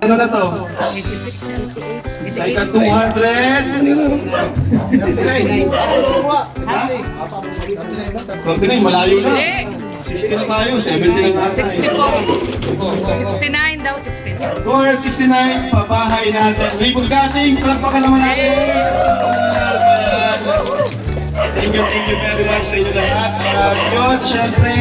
Ano na to? Sa ika 200. 39, malayo na. 60 na tayo, 70 na nga tayo. 69 daw, 69. 269, pabahay natin. Ribbon cutting, palakpakan naman natin. Thank you very much sa inyo lahat. Yun, syempre.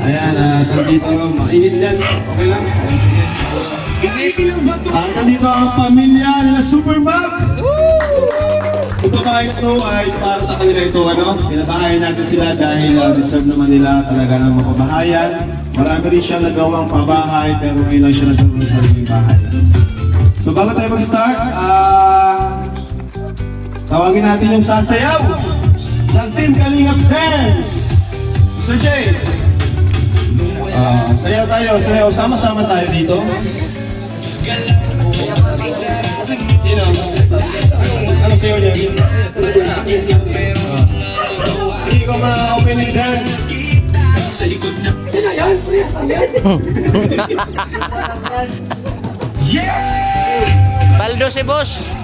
Ayan, nandito lang. Mainit yan. Okay lang. Nandito ang pamilya nila Supermac. Ito bahay na ito ay para sa kanila ito, ano? Pinabahayan natin sila dahil deserve naman nila talaga ng mapabahayan. Marami rin siya nagawang pabahay pero ngayon lang siya nagawang sa sarili bahay. So bago tayo mag-start, tawagin natin yung sasayaw ng Team Kalingap Dance. Sir Jay, sayaw tayo, sayaw. Sama-sama tayo dito. Sino? Anong sayaw niya? Sige ko ma-opening dance. Sa likod na. Sino yan? Yeah! Baldo si boss.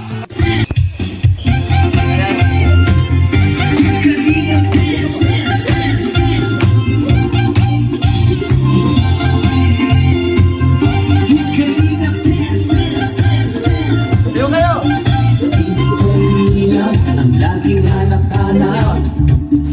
Ang laging hanap-hanap,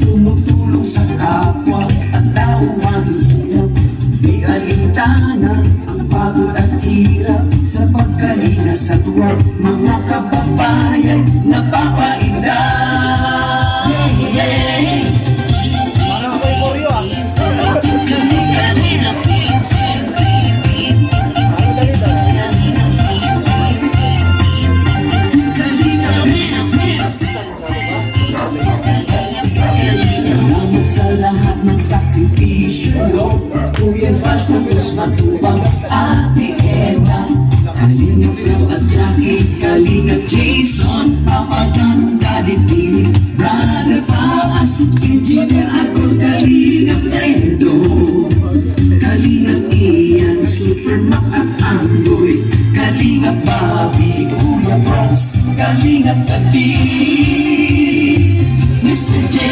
tumutulong sa kapwa at tao mahirap. Di alintana ang pagod at hirap sa pagkalina sa tuwa. Mga kababayan napapainda. Parang ako'y koryo ah. Sa lahat ng sakripisyo, Kuya Val Santos Matubang, Ate Edna, Kalingap Phil at Jackie, Kalingap Jason, Papa Dan, Daddy P, Brother Paas, Engineer Agol, Kalingap Edo, Kalingap Ian, Supermac at Andoy, Kalingap Bobby, Kuya Bronx, Kalingap Tati, Mr. J.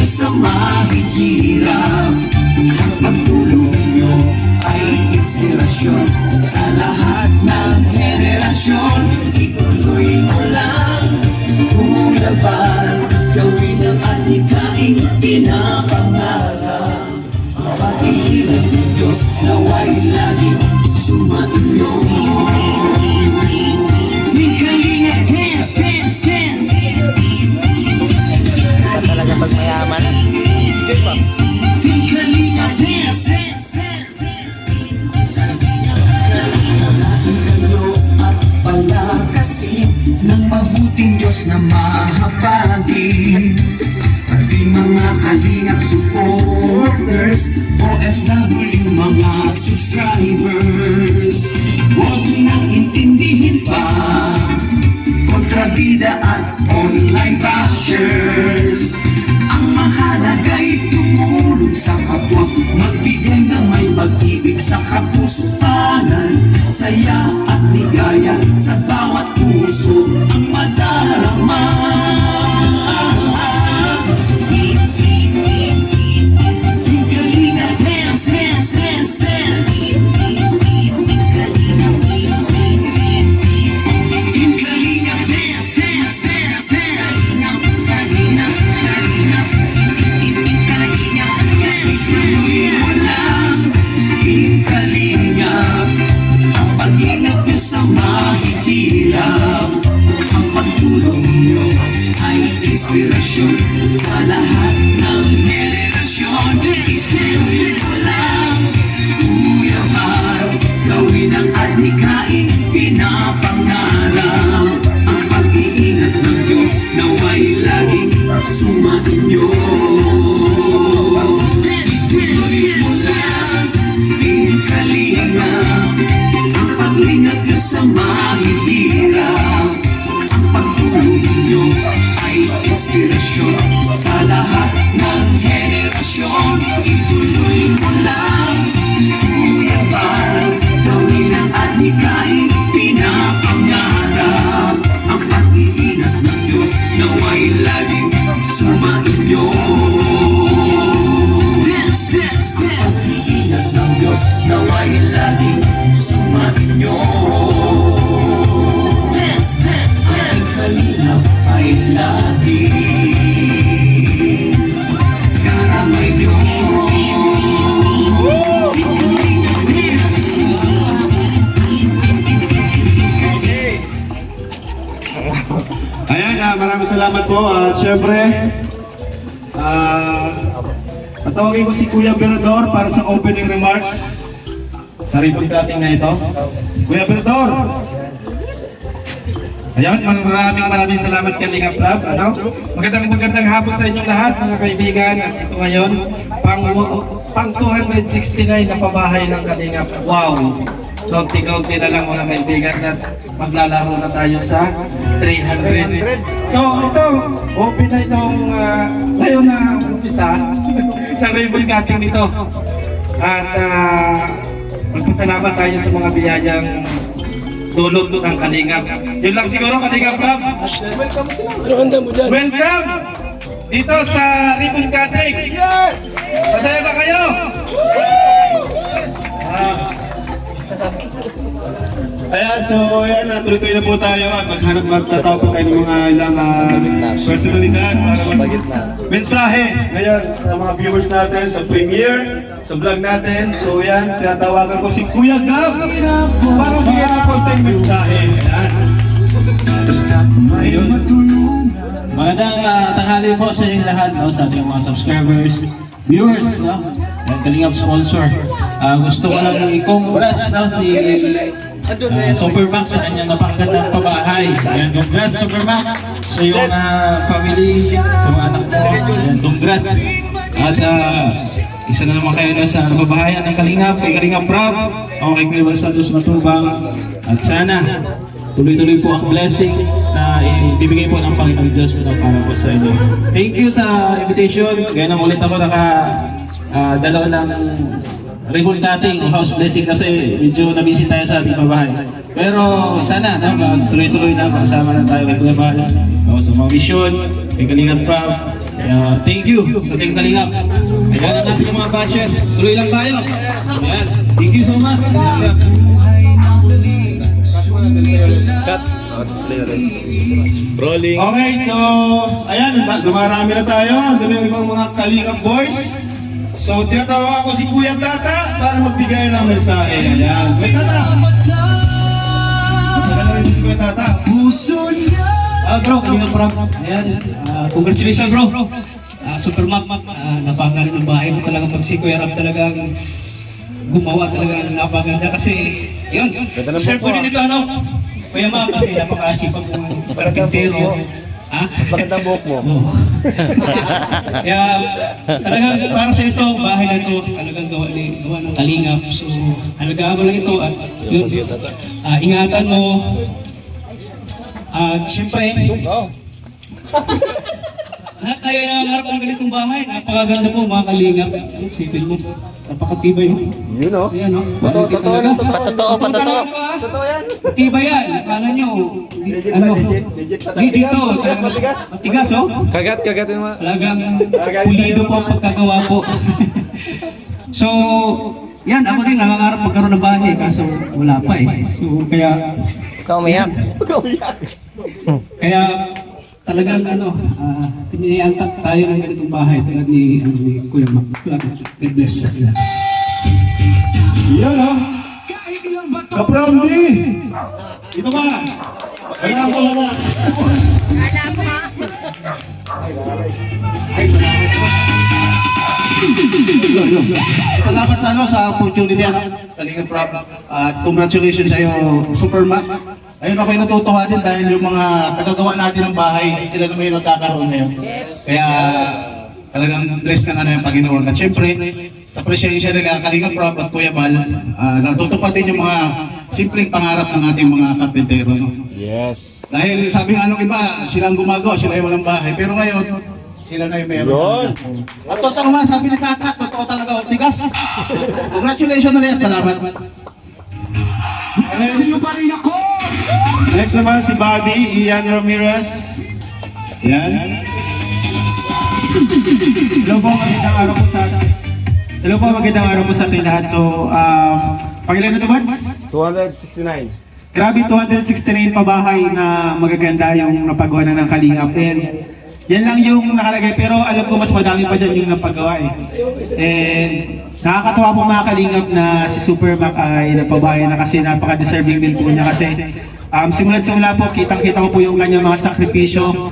Sa mahihirap, ang pagtulong nyo ay inspirasyon sa lahat ng henerasyon. Ituloy mo lang, Kuya Val, gawin ang adhikaing pinapangarap. Ang pag-ibig ng Diyos nawa'y laging sumainyo. Kalinga, dance, dance, dance. Talaga pag mayaman. Kalinga, dance, dance, dance. Kayo at palakasin ng mabuting Diyos na mahabagin. Pati mga kalingap supporters, OFW mga subscribers. Huwag nang intindihin pa kontrabida at online bashers. Ang mahalaga'y tumulong sa kapwa, magbigay na may pag-ibig sa kapuspanan, saya at ligaya sa bawat puso ang madarama. Kalinga, dance, dance, dance, dance. Sa mahihirap, ang pagtulong nyo ay inspirasyon sa lahat ng henerasyon. Dance mo lang, Kuya Val, gawin ang adhikaing pinapangarap. Ang pag-iingat ng Diyos na sumainyo. Dance, dance, dance, Team Kalingap, ang paglingap nyo sa mahihirap, ang pagtulong nyo ay inspirasyon sa lahat ng henerasyon. Ituloy mo lang, Kuya Val, gawin ang adhikain pinapangarap. Ang pag-iingat ng Diyos nawa'y laging sumainyo. Dance, dance, dance. Ang pag-iingat ng Diyos nawa'y laging sumainyo. Dance, dance, dance. Ang kalingap ay laging karamay nyo. Ayan, maraming salamat po. At syempre, tatawagin ko si Kuya Bernador para sa opening remarks sa ribbon cutting na ito. Kuya Bernador! Ayan, maraming salamat Kalingap Rab. Magandang hapon sa inyong lahat mga kaibigan. At ito ngayon, pang 269 na pabahay ng Kalingap. Wow! Kaunti-kaunti na lang mga kaibigan at maglalaro na tayo sa 300. So ito, open na itong ngayon na umpisa sa ribbon cutting nito. At magpasalamat tayo sa mga biyayang dulot ng Kalingap. Yun lang siguro Kalingap Club. Welcome dito sa ribbon cutting. Yes! Masaya ba kayo? Ayan, so ayan, tuloy-tuloy na po tayo at magtatawag po kayo ng mga ilang personalidad para mensahe ngayon sa mga viewers natin sa premiere, sa vlog natin. So ayan, tinatawagan ko si Kuya Gab para bigyan ng konting mensahe. Ayan. Magandang tanghali po sa inyong lahat, no, sa ating mga subscribers, viewers, no, at Kalingap sponsor. Gusto ko lang i-congrats no, si Supermax sa kanyang napakagandang pabahay. Ayan, congrats Supermax sa iyong family, sa mga anak mo. Ayan, congrats. At isa na naman kayo na sa nababahayan ng Kalingap, kay Kalingap Rob, o kay Kuya Santos Matubang. At sana tuloy-tuloy po ang blessing na ibibigay po ng Panginoong Diyos para po sa inyo. Thank you sa invitation. Gaya nang ulit ako dalawa ng ribbon cutting o house blessing kasi medyo nabisi tayo sa ating babahay. Pero sana tuloy-tuloy na kasama na tayo kay Kuya Bala sa mga mission, kay Kalingap Rob. Thank you sa ating Kalingap. Ayan natin yung mga budget. Tuloy lang tayo. Ayan. Thank you so much. Rolling. Okay, so ayan, dumarami na tayo. Doon yung ibang mga Kalingap boys. So tinatawagan ko si Kuya Tata para magbigay ng mensahe. Ayan, Kuya Tata. Magandang rin si Kuya Tata. Puso niya. Bro, Kalingap Rob. Ayan, congratulations bro. Supermap, napakagaling ng bahay mo talaga pag si Kuya Rob talagang gumawa talaga ng napaganda kasi yun, sir po din ito Kuya Map kasi napakasipag ng karpintero. Mas magandang buhok mo. Kaya talagang para sa ito, bahay na ito talagang gawa ng Kalingap. So alagaan mo lang ito at yun, ingatan mo. At siyempre, lahat tayo nangarap ng ganitong bahay. Napakaganda po mga Kalingap. Sipin mo, napakatibay mo. Yun o. Ayan o. Patotoo. Totoo yan. Matibay yan. Akala nyo, legit to. Matigas o. Kagat yung mga. Talagang pulido po ang pagkagawa po. So, yan. Ako din nangangarap magkaroon ng bahay. Kaso wala pa eh. So, kaya... Ikaw umiyak. Kaya talagang piniantak tayo ng ganitong bahay tulad ni Kuya Mac. God bless. Yan o. Kapramdi. Ito ka. Wala ko na. Salamat sa opportunity Kalingap Rob. At congratulations sa iyo Supermac Ayun, ako'y natutuwa din dahil yung mga tagagawa natin ng bahay, sila naman yung nagkakaroon ngayon. Kaya talagang bless na nga na yung Panginoon. At syempre, sa presensya nila Kalinga Prab at Kuya Bal, natutupad din yung mga simpleng pangarap ng ating mga karpentero. No? Yes. Dahil sabi nga nung iba, sila ang gumagawa, sila yung walang bahay. Pero ngayon, sila na yung meron. Yun. At totoo nga, sabi ni Tata, totoo talaga, tigas. Congratulations na rin, salamat. Next naman si Buddy, Ian Ramirez. Yan. Hello po, magandang araw po sa ating lahat. So, pagilan na ito, Mads? 269. Grabe, 269 pabahay na magaganda yung napagawa na ng Kalingap. And yan lang yung nakalagay, pero alam ko mas madami pa dyan yung napagawa eh. And nakakatawa po mga Kalingap na si Super Mac ay napabahay na kasi napaka-deserving din po niya kasi simula po, kitang-kita ko po yung kanyang mga sakripisyo.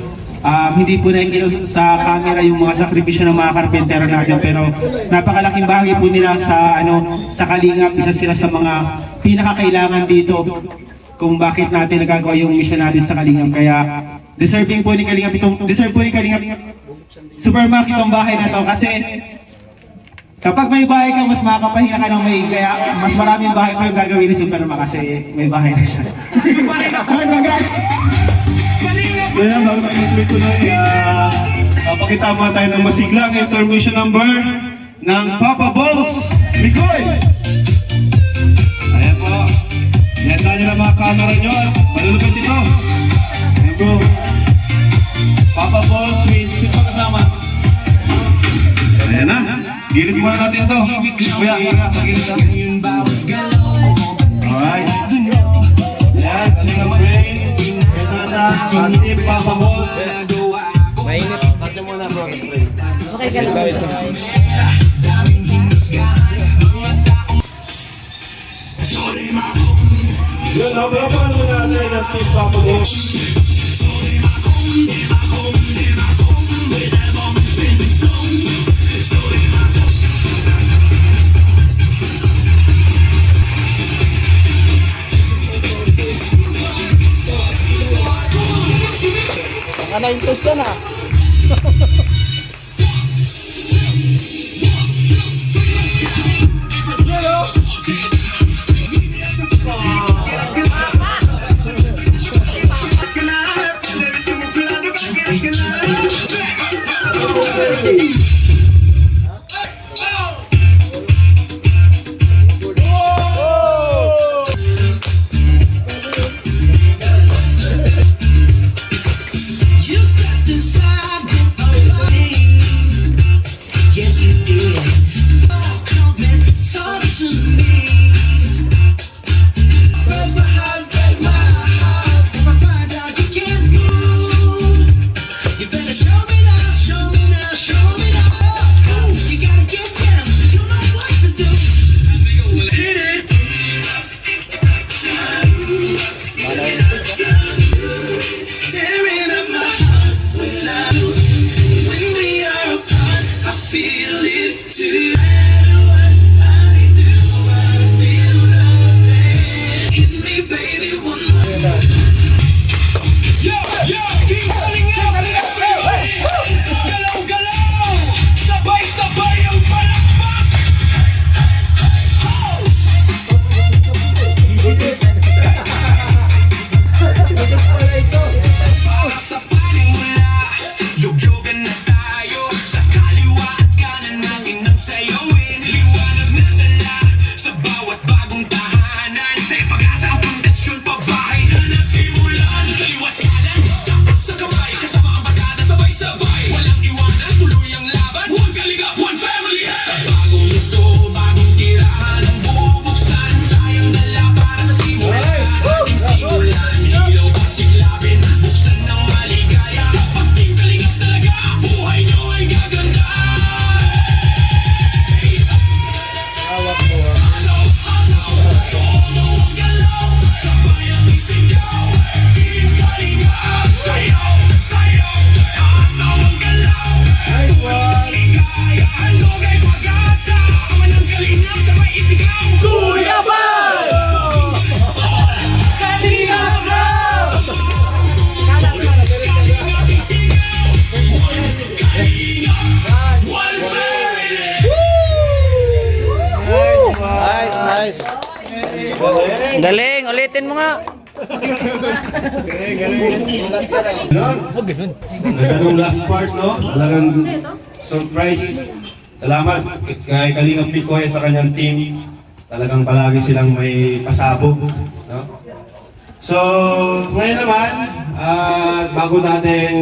Hindi po nakikita sa camera yung mga sakripisyo ng mga karpentero natin, pero napakalaking bahagi po nila sa Kalingap. Isa sila sa mga pinakakailangan dito kung bakit natin nagagawa yung mission natin sa Kalingap. Kaya deserve po ni Kalingap Super Mac itong bahay na to kasi kapag may bahay ka, mas makakapahinga ka ng may, kaya mas maraming bahay pa yung gagawin ni Super Mac kasi may bahay na siya. So yan, bago tayo tuloy-tuloy, pakita mo tayo ng masiglang intermission number ng Papa Balls Bicoy. Ayan po. Yan tayo ng mga camera nyo. Malulupit ito. Ayan po. Papa Balls with sino kasama? Ayan na. Gilid muna natin ito. Kuya, pagilid na. Alright. Ayan, Kalinga Brain. Team Papa Balls. Mainit. Tatlo muna bro. Okay ka lang. Yun, napapakan mo natin ang Team Papa Balls. Naka-9 ka na. You stepped inside of me. Yes, you did. Oh, come and talk to me. Galing, ulitin mo nga. Ganda nung last part, no? Talagang surprise. Salamat kay Kalingap Picoy sa kanyang team. Talagang palagi silang may pasabog, no? So, ngayon naman, bago natin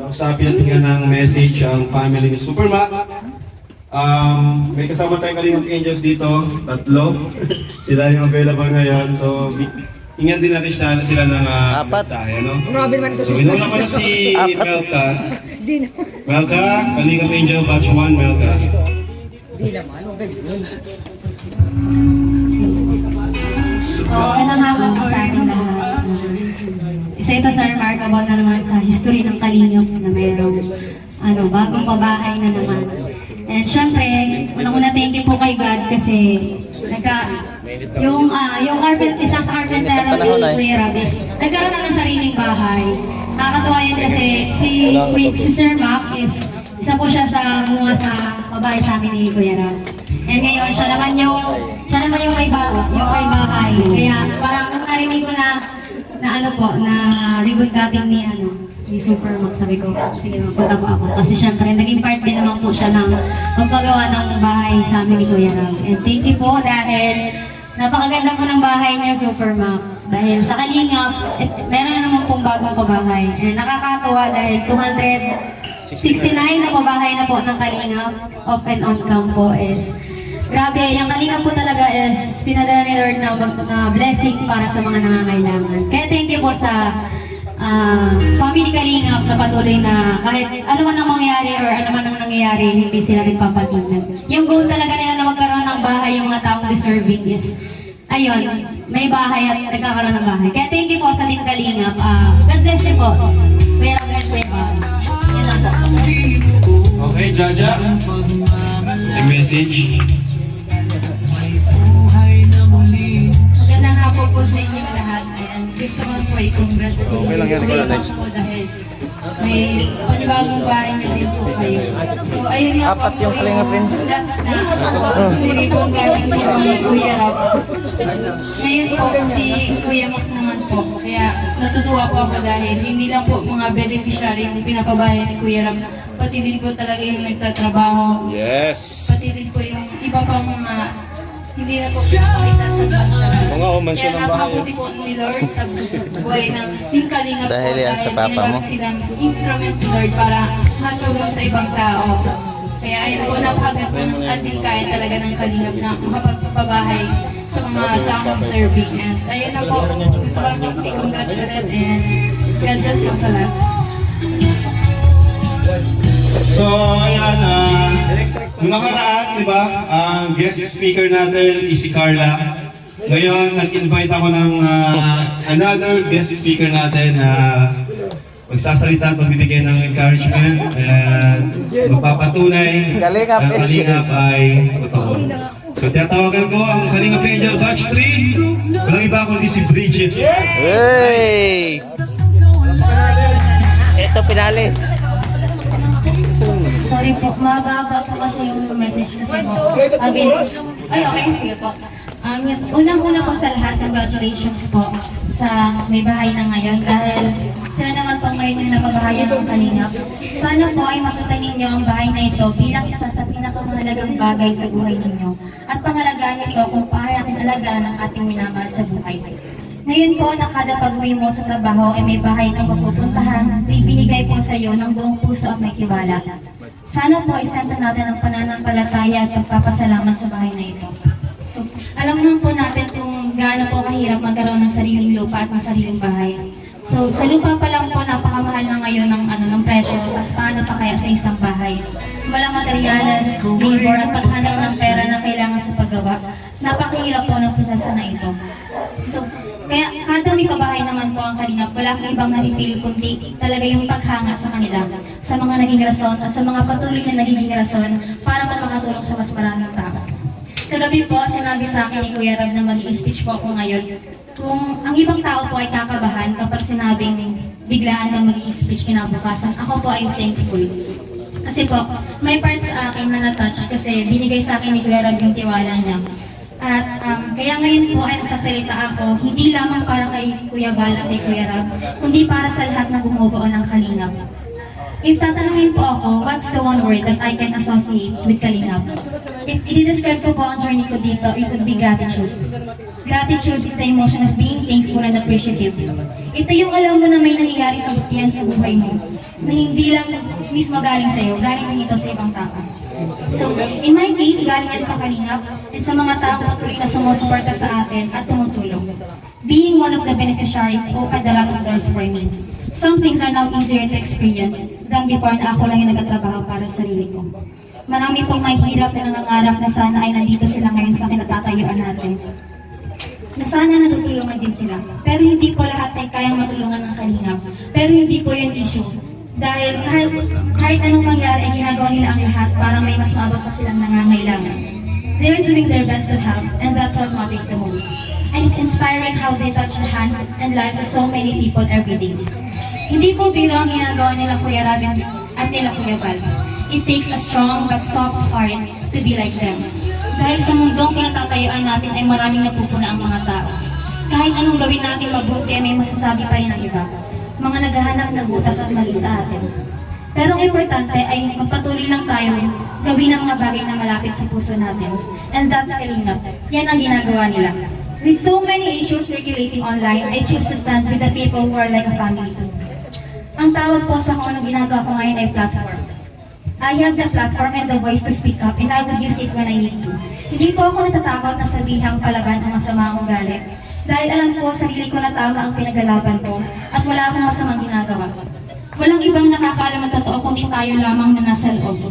sa pinatingnan ng message ang family ni Supermac, may kasama tayong Kalingap Angels dito, 3. Sila yung available ngayon. So, ingat din natin sila ng mensahe, no? So, inuna ko na si Melka. Melka, Kalingap Angel, Batch 1, Melka. Magandang hapon po sa ating lahat. Isa ito sa remarkable na naman sa history ng Kalingap na mayroong bagong pabahay na naman. And syempre, unang-una thank you po kay God kasi yung isang sa carpentero ni Kuya Rabis, nagkaroon na ng sariling bahay. Nakakatuwa yun kasi si Sir Mac is isa po siya sa mga sa pabahay sa amin ni Kuya Rab. And ngayon, siya naman yung may bahay. Kaya parang nung narinig ko na ribbon cutting ni Supermac, sabi ko, sige, magpunta po ako. Kasi syempre, naging part din naman po siya ng magpagawa ng bahay sa amin ni Kuya Rab. And thank you po dahil napakaganda po ng bahay niyo, Supermac. Dahil sa Kalingap, meron na naman pong bagong pabahay. And nakakatuwa dahil 269 na pabahay na po ng Kalingap, off and on cam po is grabe, yung Kalingap po talaga is pinadala ni Lord na blessing para sa mga nangangailangan. Kaya thank you po sa family Kalingap na patuloy na kahit ano man ang mangyari or ano man ang nangyayari, hindi sila nagpapatignan. Yung goal talaga nila na magkaroon ng bahay yung mga taong deserving is, ayun, may bahay at nagkakaroon ng bahay. Kaya thank you po sa Team Kalingap. God bless you po. Kuya Rab and Kuya Bob. Yun lang po. Okay, Jaja. Yung message. Magandang hapon po sa inyong lahat. Ayan, gusto ko po i-congrats si Kuya Mac po dahil may panibagong bahay niyo din po kayo. So ayun nga po yung last na hindi po galing ni Kuya Rab. Ngayon po si Kuya Mac naman po. Kaya natutuwa po ako dahil hindi lang po mga beneficiary yung pinapabayan ni Kuya Rab. Pati din po talaga yung nagtatrabaho. Yes. Pati din po yung iba pang mga hindi na po pinapakita sa bansya. Mga umansyon ng Kaya bahay. napakabuti po ni Lord sa buhay ng Team Kalingap po Dahil yan sa papa mo. ginagamit silang instrument ni Lord para matulong sa ibang tao. Kaya ayun po, napakagat po ng adhikain talaga ng Kalingap na makapagpapabahay sa mga taong serving. And ayun na po, gusto ko lang po i-congrats ulit and God bless po sa lahat. So, ayan, nung nakaraan, di ba, ang guest speaker natin is si Carla. Ngayon, nag-invite ako ng another guest speaker natin na magsasalita at magbibigay ng encouragement and magpapatunay na ang Kalingap ay totoo. So, tiyatawagan ko ang Kalingap Angel Batch 3. Walang iba kundi si Bridget. Hey! Ito pinali. Sorry po, mababa po kasi yung message kasi po. Okay, sige po. Unang-una po sa lahat, congratulations po sa may bahay na ngayon dahil sila naman po ngayon yung napabahayan ng Kalingap. Sana po ay makita ninyo ang bahay na ito bilang isa sa pinakamahalagang bagay sa buhay ninyo at pangalagaan ito kung paano natin alagaan ang ating minamahal sa buhay. Ngayon po, na kada pag-uwi mo sa trabaho ay may bahay kang mapupuntahan, ibinigay po sa iyo ng buong puso at may tiwala. Sana po isenta natin ang pananampalataya at pagpapasalamat sa bahay na ito. So, alam naman po natin kung gaano po kahirap magkaroon ng sariling lupa at ng sariling bahay. So, sa lupa pa lang po, napakamahal na ngayon ng presyo, mas paano pa kaya sa isang bahay. Walang materyales, labor at paghanap ng pera na kailangan sa paggawa. Napakahirap po ng proseso na ito. So, kaya kada may kabahay naman po ang Kalingap, wala kang ibang napipili kundi talaga yung paghanga sa kanila, sa mga naging rason at sa mga patuloy na nagiging rason para makatulong sa mas maraming tao. Kagabi po, sinabi sa akin ni Kuya Rab na mag-i-speech po ako ngayon. Kung ang ibang tao po ay kakabahan kapag sinabing biglaan na mag-i-speech kinabukasan, ako po ay thankful. Kasi po, may part sa akin na na-touch kasi binigay sa akin ni Kuya Rab yung tiwala niya. At kaya ngayon po ay nagsasalita ako, hindi lamang para kay Kuya Bal at kay Kuya Rab, kundi para sa lahat na bumubuo ng Kalingap. If tatanungin po ako, what's the one word that I can associate with Kalingap? If i-describe ko po ang journey ko dito, it would be gratitude. Gratitude is the emotion of being thankful and appreciative. Ito yung alam mo na may nangyayaring kabutihan sa buhay mo, na hindi lang mismo galing sa'yo, galing din ito sa ibang tao. So, in my case, galing yan sa Kalingap at sa mga tao patuloy na sumusuporta sa atin at tumutulong. Being one of the beneficiaries opened a lot of doors for me. Some things are now easier to experience than before na ako lang yung nagtatrabaho para sa sarili ko. Marami pong may hirap na nangangarap na sana ay nandito sila ngayon sa kinatatayuan natin. Na sana natutulungan din sila. Pero hindi po lahat ay kayang matulungan ng Kalingap. Pero hindi po yun issue. Dahil kahit anong mangyari ay ginagawa nila ang lahat para may mas maabot pa silang nangangailangan. They're doing their best to help, and that's what matters the most. And it's inspiring how they touch the hands and lives of so many people every day. Hindi po biro ang ginagawa nila Kuya Rabin at nila Kuya Bal. It takes a strong but soft heart to be like them. Dahil sa mundong kinatatayuan natin ay maraming napupuna ang mga tao. Kahit anong gawin natin mabuti ay may masasabi pa rin ang iba. Mga naghahanap ng butas at mali sa atin. Pero ang importante ay magpatuloy lang tayo gawin ang mga bagay na malapit sa puso natin. And that's Kalingap. Yan ang ginagawa nila. With so many issues circulating online, I choose to stand with the people who are like a family too. Ang tawag po sa kung anong ginagawa ko ngayon ay platform. I have the platform and the voice to speak up, and I would use it when I need to. Hindi po ako natatakot na sabihang palaban ang masama ang ugali. Dahil alam ko, sarili ko na tama ang pinagalaban ko at wala akong masamang ginagawa. Walang ibang nakakaalam ng totoo kundi tayo lamang na nasa loob.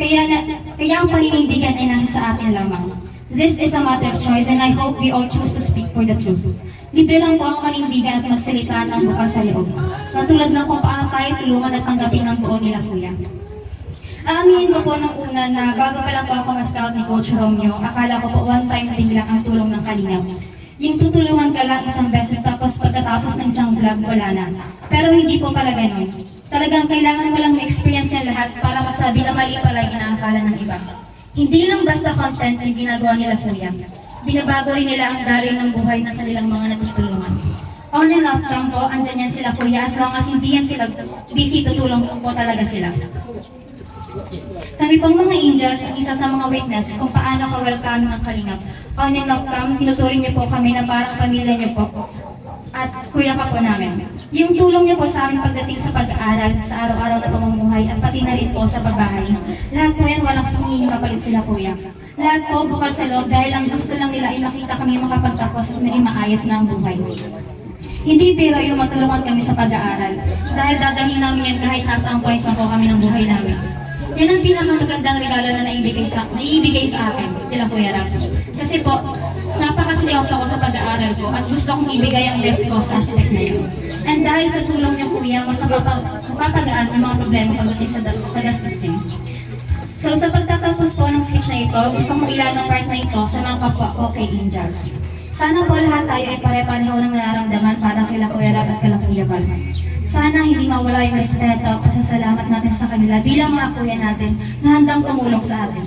Kaya ang paninindigan ay nasa sa atin lamang. This is a matter of choice and I hope we all choose to speak for the truth. Libre lang po ang panindigan at magsalita ng bukas sa loob. Katulad ng kung paano tayo tulungan at tanggapin ang buo nila Kuya. Aaminin ko po nung una na bago pa lang po ako ma-scout ni Coach Romeo, akala ko po one-time thing lang ang tulong ng Kalingap. Yung tutulungan ka lang isang beses tapos pagkatapos ng isang vlog wala na. Pero hindi po pala ganun. Talagang kailangan mo lang ma-experience yan lahat para masabi na mali pala yung inaakala ng iba. Hindi lang basta content yung ginagawa nila Kuya. Binabago rin nila ang daloy ng buhay ng kanilang mga natutulungan. On and off cam po, andyan yan sila Kuya, as long as hindi yan sila busy, tutulong po talaga sila. Kami pong mga angels ang isa sa mga witness kung paano ka-welcoming ang Kalingap. On and off cam, tinuturing niyo po kami na parang pamilya niyo po at kuya ka po namin. Yung tulong niyo po sa amin pagdating sa pag-aaral, sa araw-araw na pamumuhay at pati na rin po sa babahay. Lahat po yan walang pangingin kapalit sila Kuya. Lahat po bukal sa loob dahil ang gusto lang nila ay makita kami makapagtapos at maging maayos na ang buhay. Hindi biro yung matulungan kami sa pag-aaral dahil dadalhin namin yan kahit nasa ang point na po kami ng buhay namin. Yan ang pinakamagandang regalo na naibigay sa akin, nila Kuya Rab. Kasi po, napakaseryoso ako sa pag-aaral ko at gusto kong ibigay ang best ko sa aspect na yun. And dahil sa tulong niyo Kuya, mas napapagaan ang mga problema pagdating sa gastusin. So sa pagtatapos po ng speech na ito, gusto kong ilan ang part na ito sa mga kapwa ko kay Angels. Sana po lahat tayo ay pare-pareho ng nararamdaman para kay Kuya Rab at kay Kuya Bal. Sana hindi mawala yung respeto at pasasalamat natin sa kanila bilang mga kuya natin na handang tumulong sa atin.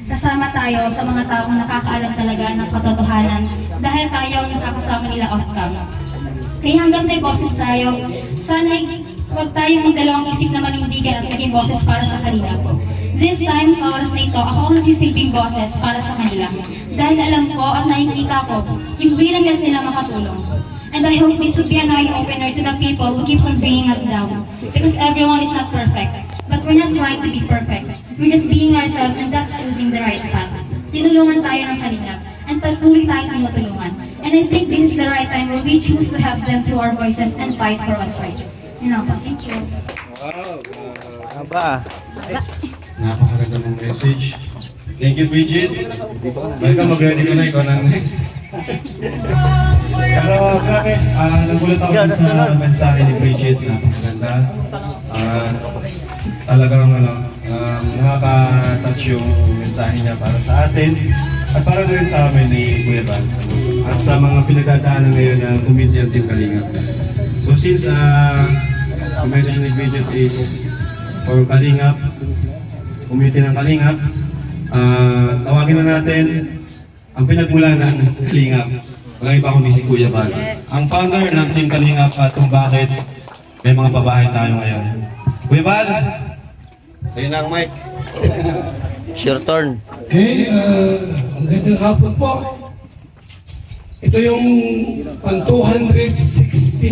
Kasama tayo sa mga taong nakakaalam talaga ng katotohanan dahil tayo ang nakakasama nila off-cam. Kaya hanggang may boses tayo, sana huwag tayong magdalawang isip na manindigan at maging boses para sa kanila. This time, sa oras na ito, ako ang nagsisilbing boses para sa kanila. Dahil alam ko at nakikita ko yung willingness nila makatulong. And I hope this would be an eye-opener to the people who keeps on bringing us down. Because everyone is not perfect. But we're not trying to be perfect. We're just being ourselves and that's choosing the right path. Tinulungan tayo ng Kalingap and patuloy tayong tinutulungan. And I think this is the right time when we choose to help them through our voices and fight for what's right. Yun lang po. Thank you. Aba. Napakaganda mong message. Thank you, Bridget. Welcome, mag-ready ka na. Ikaw na next. Pero grabe, nagulat ako sa mensahe ni Bridget. Napakaganda. Talagang nakaka-touch yung mensahe niya para sa atin at para rin sa amin ni Kuya Bal at sa mga pinagdadaanan ngayon ng comedian Team Kalingap. So since ang message ni Bridget is for Kalingap, community ng Kalingap, tawagin na natin ang pinagmula ng Kalingap. Walang iba kundi si Kuya Bal. Ang founder ng Team Kalingap at kung bakit may mga babae tayo ngayon. Kuya Bal, sa'yo na ang mic. Sure turn. Okay, magandang hapon po. Ito yung pang 269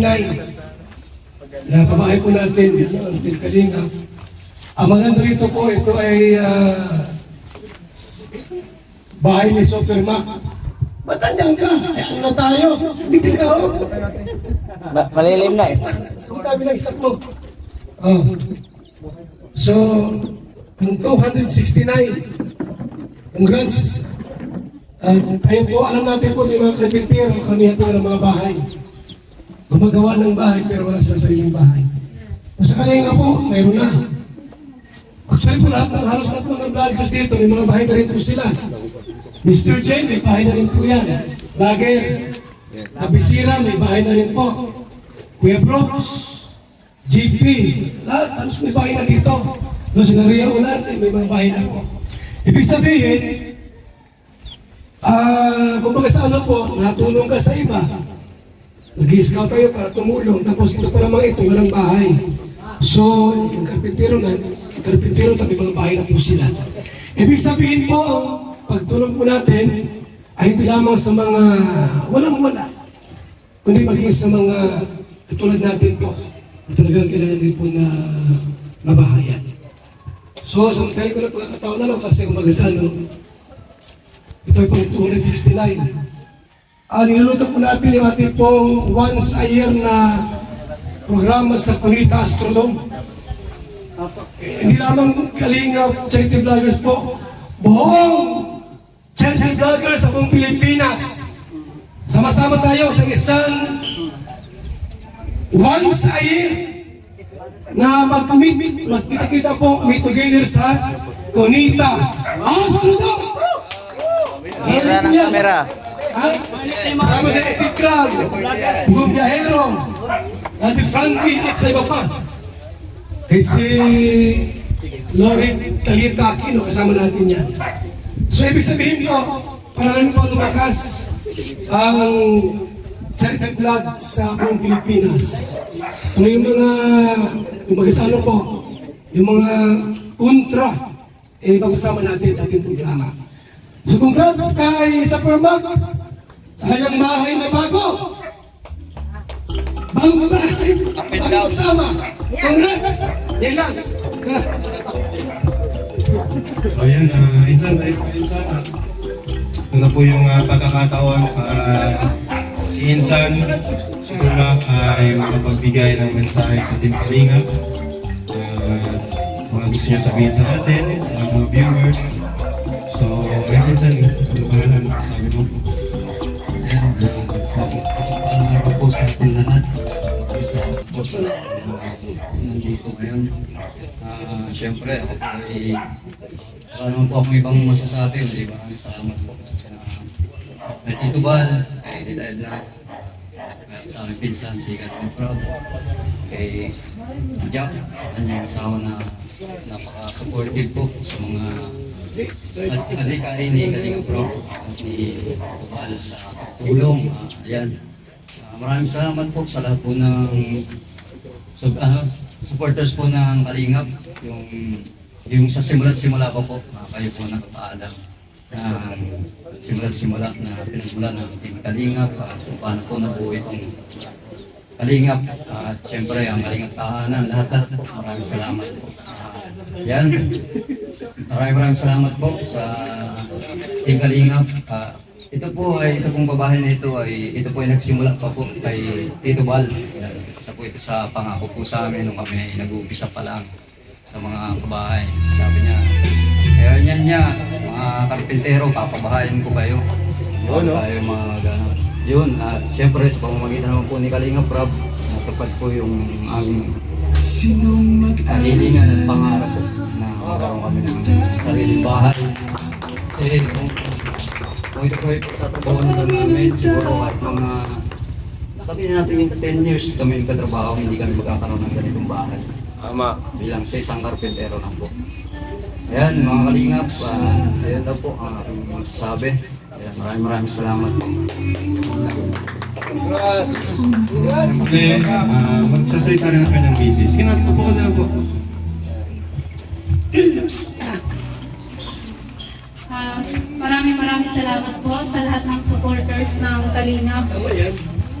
na babae po natin, ang Team Kalingap. Ang maganda rito po, ito ay bahay ni Supermac. Ba't andyan ka? Ay, ano na tayo? Bitin ka ho? Malilim na eh. Ang dami ng stock mo. Oh. So, ang 269. Congrats. At kayo po, alam natin po, yung mga karpintero, kami po ng mga bahay. Gumagawa ng bahay pero wala silang sariling bahay. Sa kanina po, mayroon na. Actually po lahat, halos lahat mga vloggers dito, may mga bahay na rin po sila. Mr. J, may bahay na rin po yan. Vlogger. Nabisira, may bahay na rin po. Kuya Brooks, GP, lahat, halos may bahay na dito. No, si Maria Ularte, may mga bahay na po. Ibig sabihin, kumbaga sa ano po, natulong ka sa iba. Nag-i-scout kayo para tumulong, tapos ito pa naman ito, walang bahay. So, yung karpintero tabi mga bahay na po sila. Ibig sabihin po, ang pagtulong po natin ay hindi lamang sa mga walang-wala, kundi maging sa mga katulad natin po, na talagang kailangan din po na mabahayan. So, samantay ko na pagkakataon na lang kasi umaga sa ano, ito ay pang 269. Niluluto po natin yung ating pong once a year na programa sa Cunita Astrodome. Hindi lamang Kalingap charity vloggers po, buong charity vloggers sa buong Pilipinas. Sama-sama tayo sa isang once a year na magkita-kita po, meet together sa Cunita Astrodome. Mira ng camera. Kasama si Epic Crab, Bugong Biyahero, Ate Frankie at sa iba pa. Kahit si Loren Talita Aquino, kasama natin yan. So ibig sabihin ko, para rin po lumakas ang charity vlog sa buong Pilipinas. Ano yung mga, ano po, yung mga kontra, pag-usama natin sa ating programa. So congrats kay Supermac sa kanyang bahay na bago. Bagong bahay, bagong kasama. Congrats! Yan lang. So yan, insan. Ito na po yung pagkakataon. Si Insan, Supermac ay makapagbigay ng mensahe sa Team Kalingap. Mga gusto niya sabihin sa atin, sa mga viewers. So, ngayon Insan, ano ba nga sabi mo? Para po sa ating lahat, isa po sa nandito ngayon. Siyempre, ano po akong ibang masasabi, maraming salamat po. Kay Tito Bal, kay Tita Edna, sa aming pinsan, si Katrin Proud, kay Jack, sa kanyang asawa na napaka-supportive po sa mga adikain ni Kalinga Proud at ni Bal sa tulong. Ayan. Maraming salamat po sa lahat po ng supporters po ng Kalingap. Yung sa simula pa po, kayo po nakapaalam na simula na pinagmula ng Team Kalingap at kung paano po nabuo itong Kalingap at siyempre ang Kalingap tahanan, lahat po. Maraming salamat po. Yan. Maraming salamat po sa Team Kalingap. Ito pong babae na ito ay nagsimula pa po kay Tito Bal. Isa po ito sa pangako po sa amin nung kami nag-uumpisa pa lang sa mga kabahay. Sabi niya, kaya niya, mga karpintero, papabahayin ko kayo. Yun, tayo mga gano'n. Yun, at siyempre sa pamamagitan naman po ni Kalinga Prab, natupad po yung aming kahilingan at pangarap po na magkaroon kami ng sariling bahay. Kasi kung ito po ay pagtatapuan namin, siguro at mga sabihin natin yung 10 years kami nagkatrabaho, hindi kami magkakaroon ng ganitong bahay. Bilang sa isang karpentero lang po. Ayan, mga Kalingap, ayan daw po ang aking masasabi. Ayan. Maraming salamat. Siyempre, magsasalita rin ang kanyang misis. Kinatupo ko na lang po. Maraming salamat po sa lahat ng supporters ng Kalingap.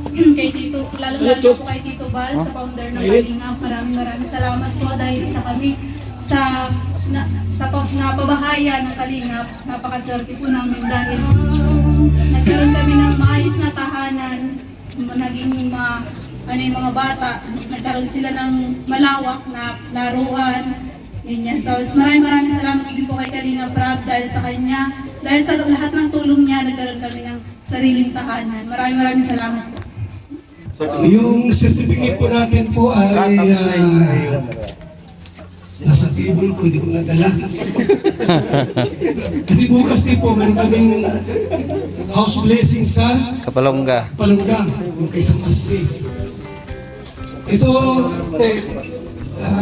Kay Tito, lalo po kay Tito Bal, sa founder ng Kalingap. Maraming salamat po dahil sa kami sa napabahayan ng Kalingap. Napakaswerte po namin dahil nagkaroon kami ng maayos na tahanan, naging yung mga bata, nagkaroon sila ng malawak na laruan. Ganyan. Tapos maraming salamat din po kay Kalingap Prab dahil sa kanya, dahil sa lahat ng tulong niya, nagkaroon kami ng sariling tahanan. Maraming salamat po. Yung certificate po natin po ay nasa table ko, hindi ko nadala. Kasi bukas din po, meron kaming house blessing sa Kapalongga. Palungga, yung kay San Jose. Ito,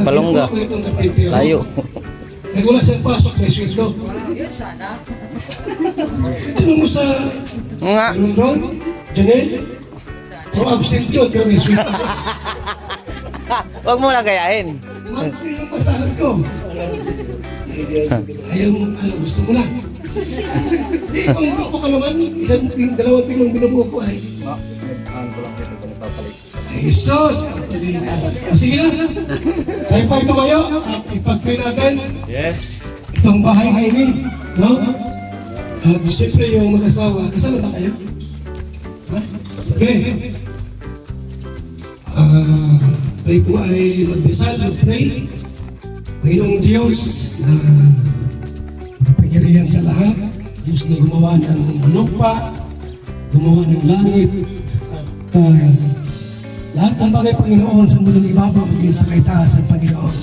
Palungga. Layo. Kahit wala siyang pasok, may sweldo. Tanong mo sa Nga. Ron, Janelle, o absent yun, pero may sweldo. Huwag mo lang gayahin. Makakaya ang pasahan ko. Ayaw mo, gusto mo na. Kung grupo ka naman, dalawang tingong binubuo ko ay. Ay, sus! Sige na. High-five tumayo. Ipag-pray natin. Yes. Itong bahay ngayon, no? At siyempre yung mag-asawa, kasama ba kayo? Ha? Okay. Tayo po ay magdasal, mag-pray. Panginoong Diyos na makapangyarihan sa lahat, Diyos na gumawa ng lupa, gumawa ng langit, at lahat ng bagay, Panginoon, sa mulang ibabaw, maging sa kaitaasan, Panginoon.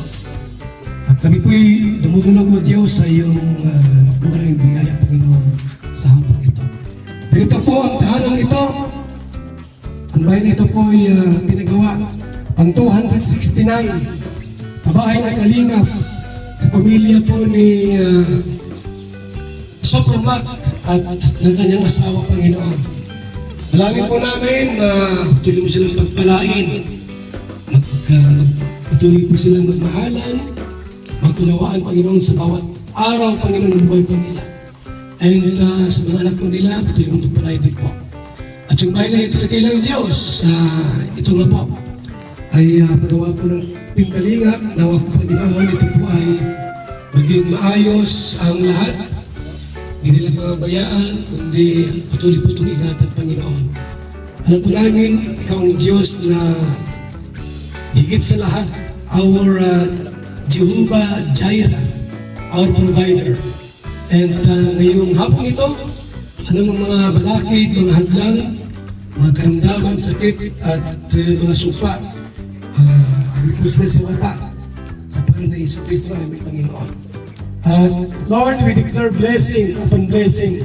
At kami po'y dumudulog o Diyos sa iyong buhay biyaya, Panginoon, sa hapon ito. Dito po ang tahanang ito. Ang bayan ito po ay pinagawa ang 269 pabahay ng Kalingap sa pamilya po ni Sopromat at ng kanyang asawa, Panginoon. Dalangin po namin na patuloy mo silang pagpalain, patuloy po silang magmahalan, magtunawaan, Panginoon, sa bawat araw, Panginoon, ng buhay po nila. And sa mga anak po nila, patuloy mong pagpalain din po. At yung bahay na ito na kailang Diyos, ito nga po, ay pagawa po ng Team Kalingap, nawa po Panginoon, ito po ay maging maayos ang lahat. Hindi nila mabayaan, kundi patuloy po itong ingatan, Panginoon. Alam po namin, ikaw ang Diyos na higit sa lahat, our Jehovah Jireh, our provider. And ngayong hapon ito, anong mga balakid, mga hadlang, mga karamdaman, sakit at mga supa, ang po sila sa wata sa pangalan ng Iso Kristo ang aming Panginoon. Lord, we declare blessing upon blessing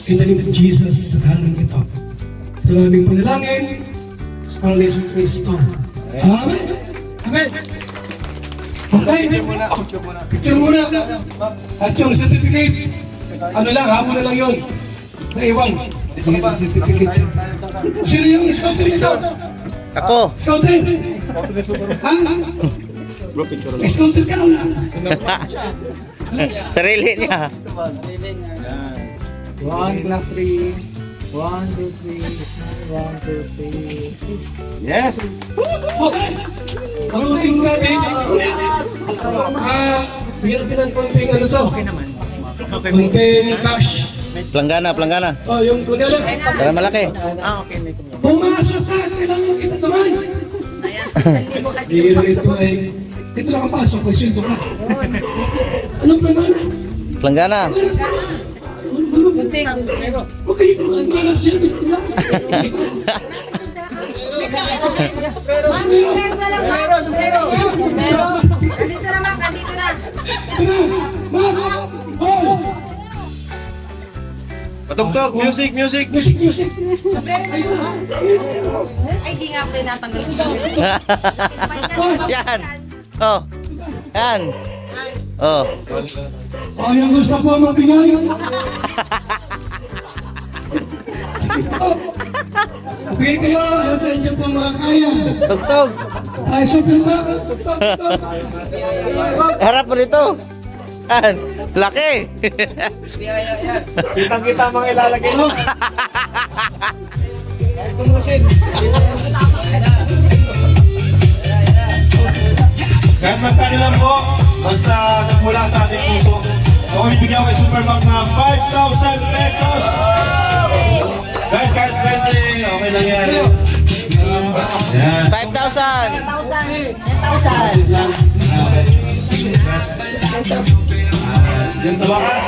in the name of Jesus sa tahanan ito. Ito ang aming panalangin sa pangalan ng Iso Kristo. Amen! Amen! Okay? Picture muna. At yung certificate, ano lang, hapon na lang yun. Naiwan. Certificate. Sino yung scouting nito? Ako. Scouting? Ha? Scouting ka na. Sarili niya. 1, 2, 3. 1, 2, 3. 1, 2, 3. Yes. Okay. Pag-uting natin. Bigyan natin ng konting ano to. Konting cash. Planggana. Oh, yung tunela. Para malaki. Pumasok ka, kailangan kita naman. Biro ito ay, ito lang ang pasok, may sweldo ka. Anong planggana? Planggana. Huwag kayo planggana siya. Dito na, Mac. Dito na. Patugtog, music. Music. Ay, di nga pala natanggal. Yan. Oh. Yan. Oh. Oh, yung gusto po mabigay. Okay kayo, ayan sa inyo po mga kaya. Tugtog. Ay, Superman. Tugtog. Harap mo dito. Yan. Laki. Kitang-kita mga ilalagay mo. Kahit magkano lang po, basta nagmula sa ating puso. Ako bibigyan ko kay Supermac na 5,000 pesos. Guys, kahit 20, okay lang yan. Yan. 5,000. 10,000. Diyan sa wakas,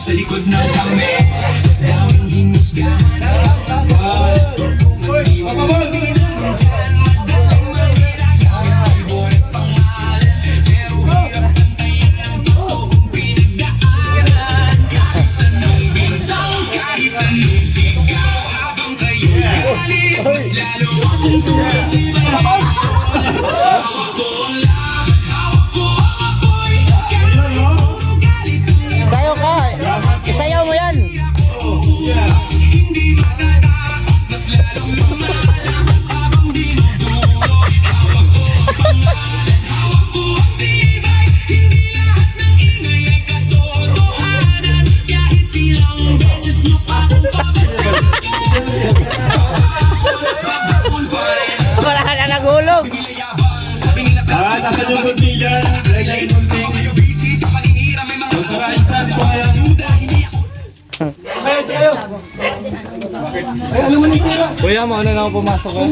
Sa likod ng kami Sayaw ka. Isayaw mo yan. Wala ka na nagulog. Tasan yung gunting dyan. Lagay yung gunting. Magkarain sa po kayo. Kuya, mauna na ako pumasok ko.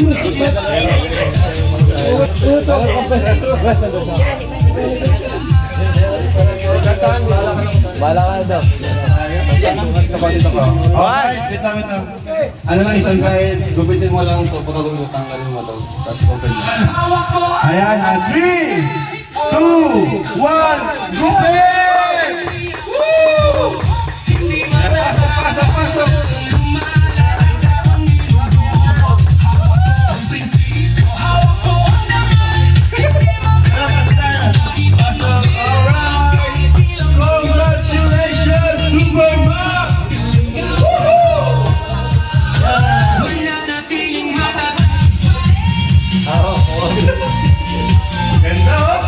Bala ka daw. Okay, wait lang. Ano lang, isang kahit gupitin mo lang ito, pagka gupitin mo, tanggalin mo ito. Tapos open mo. Ayan, 3, 2, 1, gupit! Woo! Pasok, pasok! Congratulations, Supermac! Ganda oh!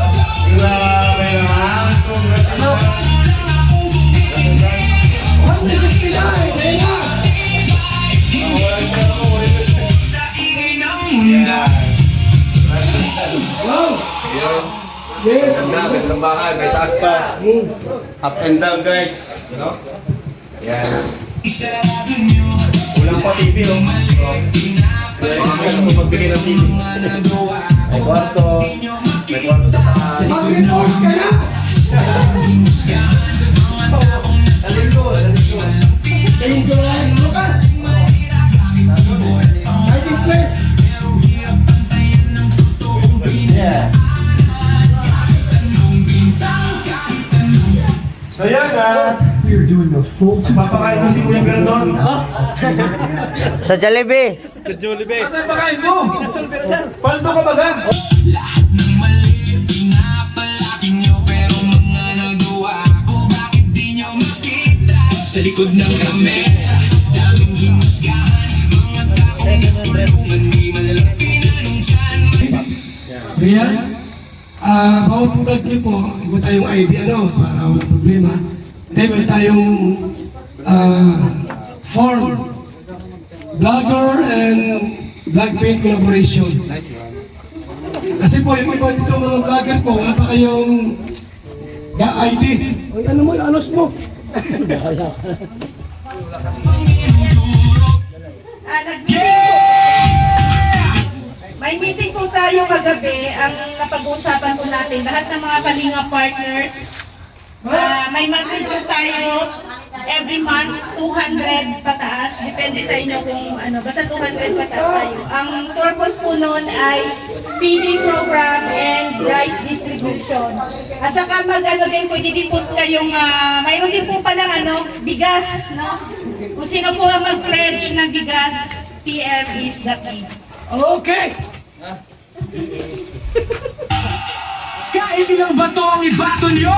Grabe naman! Yes. Magandang bahay, may taas pa. Up and down guys. No? Yan. Kulang pa TV oh. May magbigay ng TV. May kwarto. May kwarto sa taas. Mag-report ka na. Thank you, Lucas. Fighting place. So yan We're doing a full papakain mo si Kuya Gardon. Sa Jollibee. Asa yung pakain mo? Paldo ka baga? Sa likod ng kami daming himusgahan, mga taong nagtulungan, di malalaki na ng tiyan. Rian, bawat vlog niyo po, iba tayong ID para walang problema. Then meron tayong form, vlogger and vlog paint collaboration. Kasi po yung iba dito mga vlogger po, wala pa kayong ID. Ay, ano mo, anos mo? May meeting po tayo kagabi. Ang napag-uusapan po natin, lahat ng mga Kalinga partners, may mag-review tayo every month, 200 pataas. Depende sa inyo kung ano, basta 200 pataas tayo. Ang purpose po nun ay feeding program and rice distribution. At saka mag-ano din, pwede din po kayong, mayroon din po palang bigas, no? Kung sino po ang mag-pledge ng bigas, PM is the key. Okay! Kahit ilang bato ang ibato nyo,